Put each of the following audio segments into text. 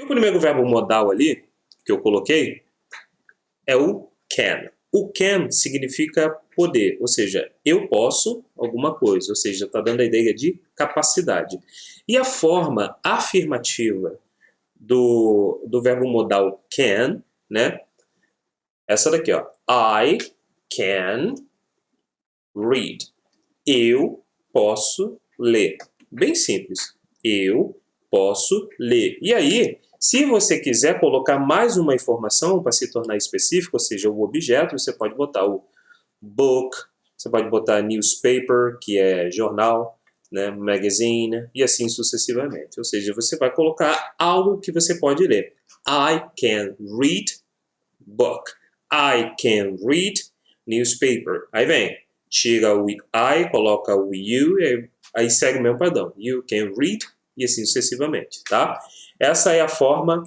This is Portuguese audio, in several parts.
E o primeiro verbo modal ali, que eu coloquei, é o can. O can significa poder, ou seja, eu posso alguma coisa, ou seja, está dando a ideia de capacidade. E a forma afirmativa do verbo modal can, né? Essa daqui, ó. I can read. Eu posso ler. Bem simples. Eu posso ler. E aí, se você quiser colocar mais uma informação para se tornar específico, ou seja, o objeto, você pode botar o book, você pode botar newspaper, que é jornal, né, magazine, e assim sucessivamente. Ou seja, você vai colocar algo que você pode ler. I can read book. I can read newspaper. Aí vem, tira o I, coloca o you, aí segue o mesmo padrão. You can read, e assim sucessivamente, tá? Essa é a forma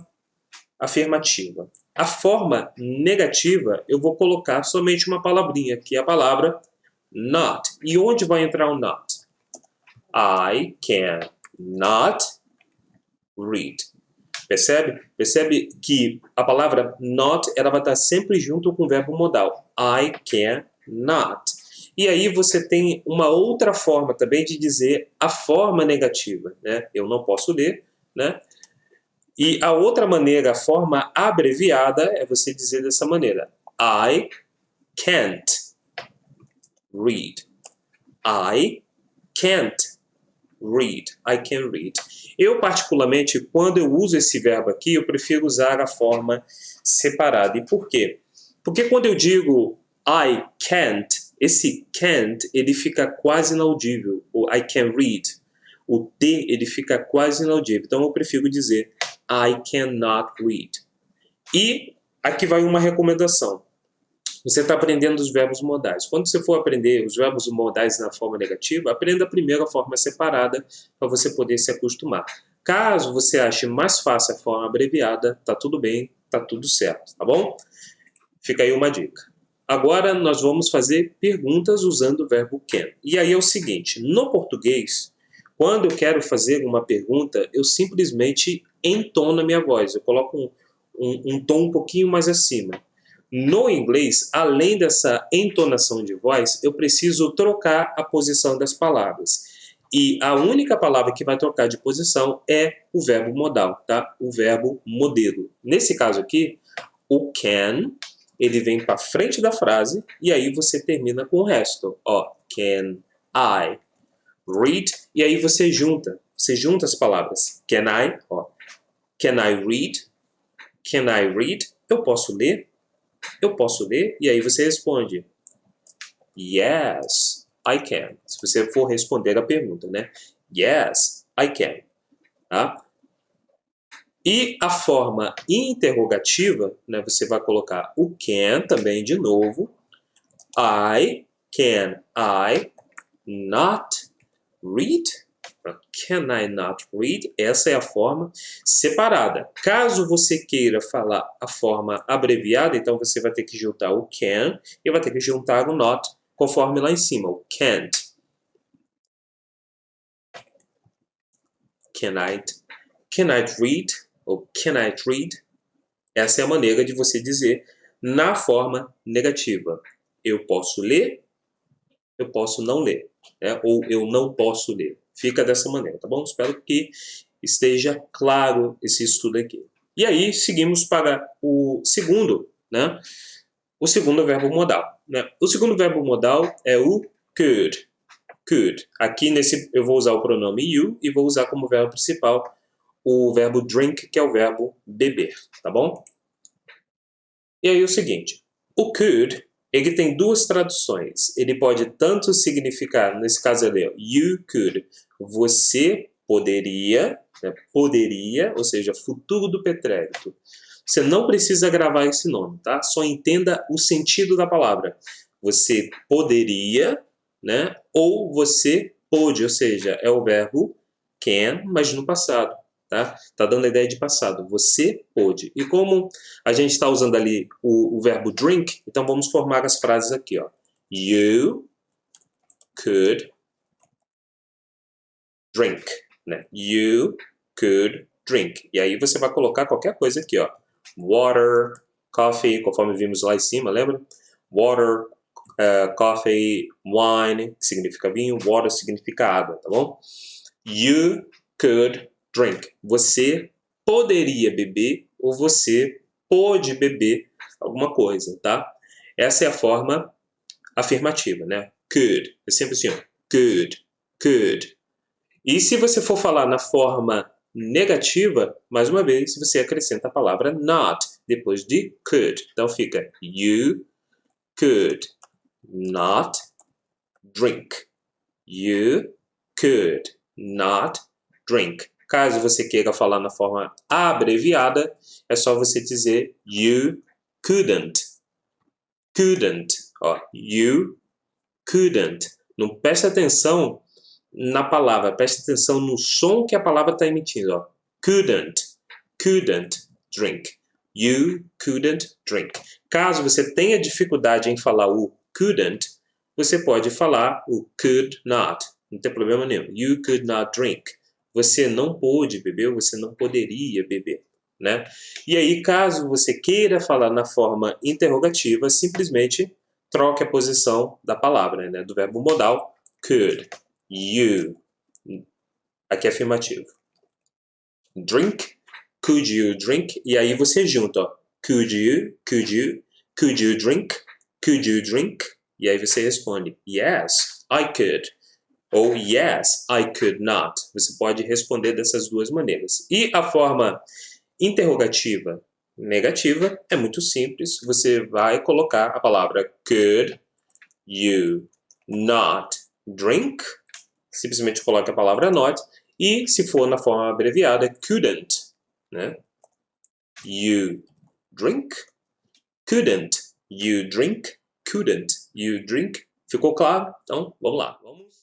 afirmativa. A forma negativa, eu vou colocar somente uma palavrinha, que é a palavra not. E onde vai entrar o not? I can not read. Percebe? Percebe que a palavra not ela vai estar sempre junto com o verbo modal. I can not. E aí você tem uma outra forma também de dizer a forma negativa, né? Eu não posso ler, né? E a outra maneira, a forma abreviada, é você dizer dessa maneira. I can't read. I can't read. I can read. Eu, particularmente, quando eu uso esse verbo aqui, eu prefiro usar a forma separada. E por quê? Porque quando eu digo I can't, esse can't, ele fica quase inaudível. O I can read. O T, ele fica quase inaudível. Então, eu prefiro dizer I cannot read. E aqui vai uma recomendação. Você está aprendendo os verbos modais. Quando você for aprender os verbos modais na forma negativa, aprenda primeiro a forma separada para você poder se acostumar. Caso você ache mais fácil a forma abreviada, tá tudo bem, tá tudo certo, tá bom? Fica aí uma dica. Agora nós vamos fazer perguntas usando o verbo can. E aí é o seguinte, no português, quando eu quero fazer uma pergunta, eu simplesmente entono a minha voz. Eu coloco um tom um pouquinho mais acima. No inglês, além dessa entonação de voz, eu preciso trocar a posição das palavras. E a única palavra que vai trocar de posição é o verbo modal, tá? O verbo modelo. Nesse caso aqui, o can, ele vem para frente da frase e aí você termina com o resto. Ó, can I read? E aí você junta as palavras. Can I, ó, can I read? Can I read? Eu posso ler? Eu posso ler? E aí você responde Yes, I can. Se você for responder a pergunta, né? Yes, I can. Tá? E a forma interrogativa, né? Você vai colocar o can também de novo. Can I not read? Can I not read? Essa é a forma separada. Caso você queira falar a forma abreviada, então você vai ter que juntar o can e vai ter que juntar o not, conforme lá em cima, o can't. Can I read? Ou can I read? Essa é a maneira de você dizer na forma negativa. Eu posso ler, eu posso não ler, né? Ou eu não posso ler. Fica dessa maneira, tá bom? Espero que esteja claro esse estudo aqui. E aí, seguimos para o segundo, né? O segundo verbo modal, né? O segundo verbo modal é o could. Could. Aqui eu vou usar o pronome you e vou usar como verbo principal o verbo drink, que é o verbo beber, tá bom? E aí o seguinte, o could, ele tem duas traduções. Ele pode tanto significar, nesse caso ali, you could, você poderia, né, poderia, ou seja, futuro do pretérito. Você não precisa gravar esse nome, tá? Só entenda o sentido da palavra. Você poderia, né? Ou você pôde, ou seja, é o verbo can, mas no passado. Tá? Tá dando a ideia de passado. Você pôde. E como a gente está usando ali o verbo drink, então vamos formar as frases aqui. Ó. You could drink. Né? You could drink. E aí você vai colocar qualquer coisa aqui, ó. Water, coffee, conforme vimos lá em cima, lembra? Water, coffee, wine, que significa vinho, water significa água, tá bom? You could drink. Você poderia beber ou você pode beber alguma coisa, tá? Essa é a forma afirmativa, né? Could. É sempre assim, ó. Could. Could. E se você for falar na forma negativa, mais uma vez, você acrescenta a palavra not depois de could. Então fica you could not drink. You could not drink. Caso você queira falar na forma abreviada, é só você dizer you couldn't. Couldn't. Ó, you couldn't. Não preste atenção na palavra, preste atenção no som que a palavra está emitindo. Ó. Couldn't. Couldn't drink. You couldn't drink. Caso você tenha dificuldade em falar o couldn't, você pode falar o could not. Não tem problema nenhum. You could not drink. Você não pôde beber, você não poderia beber. Né? E aí, caso você queira falar na forma interrogativa, simplesmente troque a posição da palavra, né? Do verbo modal, could. You. Aqui é afirmativo. Drink. Could you drink? E aí você junta, ó. Could you drink? Could you drink? E aí você responde, yes, I could. Ou yes, I could not. Você pode responder dessas duas maneiras. E a forma interrogativa negativa é muito simples. Você vai colocar a palavra could you not drink? Simplesmente coloque a palavra not. E se for na forma abreviada, couldn't. Né? You drink? Couldn't you drink? Couldn't you drink? Ficou claro? Então, vamos lá. Vamos